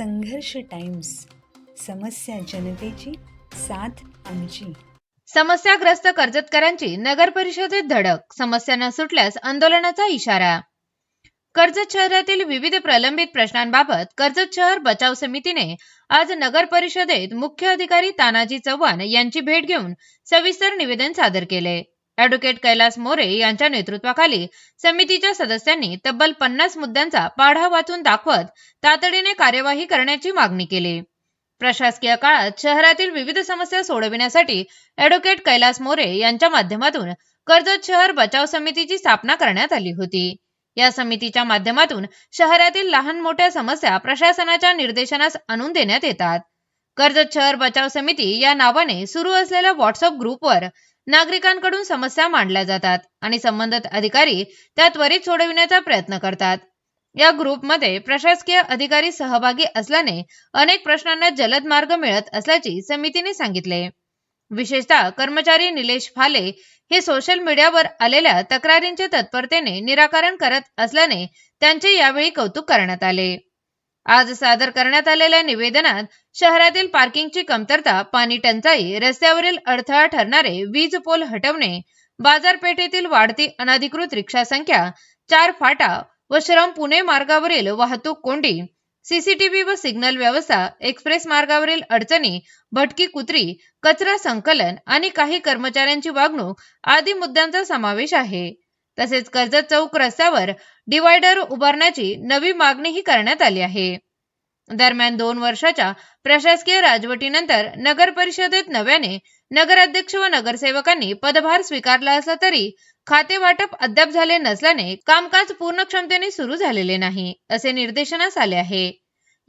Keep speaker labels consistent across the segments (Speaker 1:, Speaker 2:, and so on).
Speaker 1: संघर्ष टाइम्स, समस्या जनतेची, साथ आमची.
Speaker 2: समस्याग्रस्त कर्जतकरांची नगर परिषदेत धडक, समस्या न सुटल्यास आंदोलनाचा इशारा. कर्जत शहरातील विविध प्रलंबित प्रश्नांबाबत कर्जत शहर बचाव समितीने आज नगर परिषदेत मुख्य अधिकारी तानाजी चव्हाण यांची भेट घेऊन सविस्तर निवेदन सादर केले. ॲडव्होकेट कैलास मोरे यांच्या नेतृत्वाखाली समितीच्या सदस्यांनी तब्बल 50 मुद्द्यांचा पाढा वाचून दाखवत तातडीने कार्यवाही करण्याची मागणी केली. प्रशासकीय काळात शहरातील विविध समस्या सोडविण्यासाठी ॲडव्होकेट कैलास मोरे यांच्या माध्यमातून कर्जत शहर बचाव समितीची स्थापना करण्यात आली होती. या समितीच्या माध्यमातून शहरातील लहान मोठ्या समस्या प्रशासनाच्या निर्देशनास आणून देण्यात येतात. कर्जत शहर बचाव समिती या नावाने सुरू असलेल्या व्हॉट्सअप ग्रुपवर नागरिकांकडून समस्या मांडल्या जातात आणि संबंधित अधिकारी त्या त्वरित सोडविण्याचा प्रयत्न करतात. या ग्रुपमध्ये प्रशासकीय अधिकारी सहभागी असल्याने अनेक प्रश्नांना जलद मार्ग मिळत असल्याचे समितीने सांगितले. विशेषतः कर्मचारी निलेश फाले हे सोशल मीडियावर आलेल्या तक्रारींचे तत्परतेने निराकरण करत असल्याने त्यांचे यावेळी कौतुक करण्यात आले. आज सादर करण्यात आलेल्या निवेदनात शहरातील पार्किंगची कमतरता, पाणी टंचाई, रस्त्यावरील अडथळा ठरणारे वीज पोल हटवणे, बाजारपेठेतील वाढती अनधिकृत रिक्षा संख्या, 4 फाटा व श्रम पुणे मार्गावरील वाहतूक कोंडी, सीसीटीव्ही व सिग्नल व्यवस्था, एक्सप्रेस मार्गावरील अडचणी, भटकी कुत्री, कचरा संकलन आणि काही कर्मचाऱ्यांची वागणूक आदी मुद्द्यांचा समावेश आहे. तसेच कर्जत चौक रस्त्यावर डिवायडर उभारण्याची नवी मागणीही करण्यात आली आहे. दरम्यान 2 वर्षाच्या प्रशासकीय राजवटीनंतर नगर परिषदेत नव्याने नगराध्यक्ष व नगरसेवकांनी पदभार स्वीकारला असला तरी खाते वाटप अद्याप झाले नसल्याने कामकाज पूर्ण क्षमतेने सुरू झालेले नाही असे निर्देशनास आले आहे.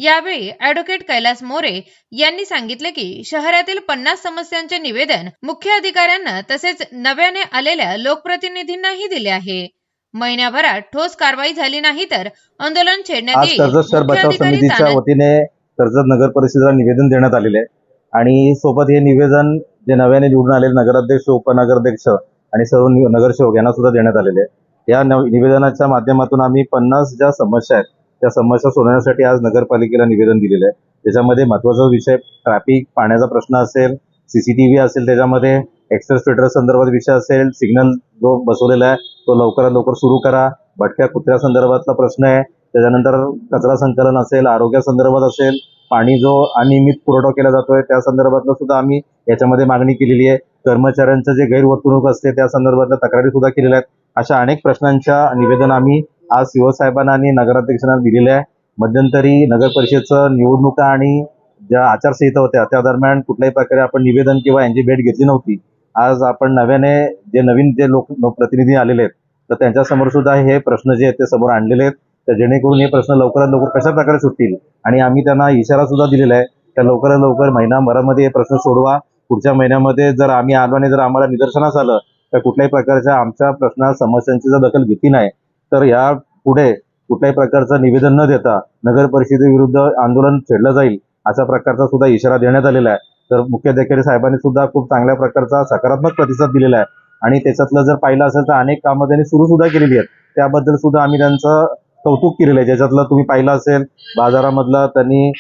Speaker 2: यावेळी ॲडव्होकेट कैलास मोरे यांनी सांगितले की शहरातील 50 समस्यांचे निवेदन मुख्य अधिकाऱ्यांना तसेच नव्याने आलेल्या लोकप्रतिनिधींनाही दिले आहे. महिन्याभरात ठोस कारवाई झाली नाही तर आंदोलन छेडण्यात येईल.
Speaker 3: कर्जत शहर बचाव समितीच्या वतीने कर्जत नगर परिषदेला निवेदन देण्यात आलेले आहे आणि सोबत हे निवेदन जे नव्याने निवडून आलेले नगराध्यक्ष, उपनगराध्यक्ष आणि सर्व नगरसेवक यांना सुद्धा देण्यात आलेले आहे. या निवेदनाच्या माध्यमातून आम्ही 50 ज्या समस्या आहेत त्या समस्या सोडवण्यासाठी आज नगरपालिकेला निवेदन दिलेलं आहे. त्याच्यामध्ये महत्त्वाचा विषय ट्रॅफिक, पाण्याचा प्रश्न असेल, सीसीटीव्ही असेल, त्याच्यामध्ये एक्सेलरेटर संदर्भात विषय असेल, सिग्नल जो बसवलेला आहे तो लवकरात लवकर सुरू करा, भटक्या कुत्र्या संदर्भातला प्रश्न आहे, त्याच्यानंतर कचरा संकलन असेल, आरोग्या संदर्भात असेल, पाणी जो अनियमित पुरवठा केला जातोय त्या संदर्भातलं सुद्धा आम्ही याच्यामध्ये मागणी केलेली आहे. कर्मचाऱ्यांचं जे गैरवर्तणूक असते त्या संदर्भातल्या तक्रारी सुद्धा केलेल्या आहेत. अशा अनेक प्रश्नांच्या निवेदन आम्ही आज शिवसाहेबांना आणि नगराध्यक्षांना दिलेले आहे. मध्यंतरी नगर परिषदेचं निवडणुका आणि ज्या आचारसंहिता होत्या त्या दरम्यान कुठल्याही प्रकारे आपण निवेदन किंवा यांची भेट घेतली नव्हती. आज आपण नव्याने नवीन लोकप्रतिनिधी आलेले आहेत तर त्यांच्या समोर सुद्धा हे प्रश्न जे आहेत ते समोर आणलेले आहेत, तर जेणेकरून हे प्रश्न लवकरात लवकर कशा प्रकारे सुटतील आणि आम्ही त्यांना इशारा सुद्धा दिलेला आहे त्या लवकरात लवकर महिनाभरामध्ये हे प्रश्न सोडवा. पुढच्या महिन्यामध्ये जर आम्ही आलो आणि जर आम्हाला निदर्शनास आलं तर कुठल्याही प्रकारच्या आमच्या प्रश्न समस्यांची जर दखल घेतली नाही तर या पुढे कुठल्याही प्रकारचं निवेदन न देता नगर परिषदेविरुद्ध आंदोलन छेडलं जाईल अशा प्रकारचा सुद्धा इशारा देण्यात आलेला आहे. तर मुख्याधिकारी साहेबांनी सुद्धा खूप चांगल्या प्रकारचा सकारात्मक प्रतिसाद दिलेला आहे आणि त्याच्यातलं जर पाहिलं असेल तर अनेक कामं त्यांनी सुरू सुद्धा केलेली आहेत. त्याबद्दल सुद्धा आम्ही त्यांचं कौतुक केलेलं आहे. ज्याच्यातलं तुम्ही पाहिलं असेल बाजारामधला त्यांनी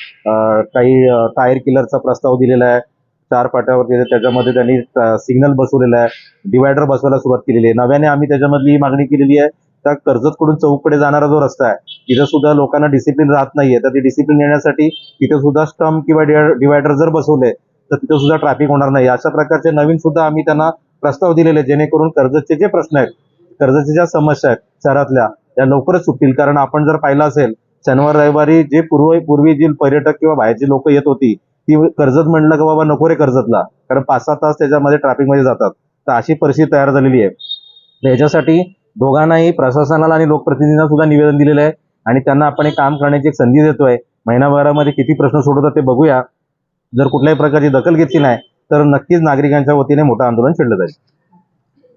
Speaker 3: काही टायर किलरचा प्रस्ताव दिलेला आहे, 4 फाट्यावर त्याच्यामध्ये त्यांनी सिग्नल बसवलेला आहे, डिवायडर बसवायला सुरुवात केलेली आहे. नव्याने आम्ही त्याच्यामधली ही मागणी केलेली आहे त्या कर्जतकडून चौककडे जाणारा जो रस्ता आहे तिथं सुद्धा लोकांना डिसिप्लिन राहत नाहीये, तर ती डिसिप्लिन येण्यासाठी तिथे सुद्धा स्टंप किंवा डिवायडर जर बसवले तर तिथे सुद्धा ट्रॅफिक होणार नाही. अशा प्रकारचे नवीन सुद्धा आम्ही त्यांना प्रस्ताव दिलेले जेणेकरून कर्जतचे जे प्रश्न आहेत, कर्जतच्या ज्या समस्या आहेत शहरातल्या त्या लवकरच सुटतील. कारण आपण जर पाहिलं असेल शनिवार रविवारी जे पूर्वी जी पर्यटक किंवा बाहेरची लोक येत होती ती कर्जत म्हणलं की बाबा नको रे कर्जतला, कारण 5-6 तास त्याच्यामध्ये ट्रॅफिकमध्ये जातात. तर अशी परिस्थिती तयार झालेली आहे. याच्यासाठी दोघांनाही, प्रशासनाला आणि लोकप्रतिनिधींना सुद्धा निवेदन दिलेलं आहे आणि त्यांना आपण एक काम करण्याची एक संधी देतोय. महिनाभरामध्ये किती प्रश्न सोडवतात ते बघूया. जर कुठल्याही प्रकारची दखल घेतली नाही तर नक्कीच नागरिकांच्या वतीने मोठं आंदोलन छेडलं जाईल.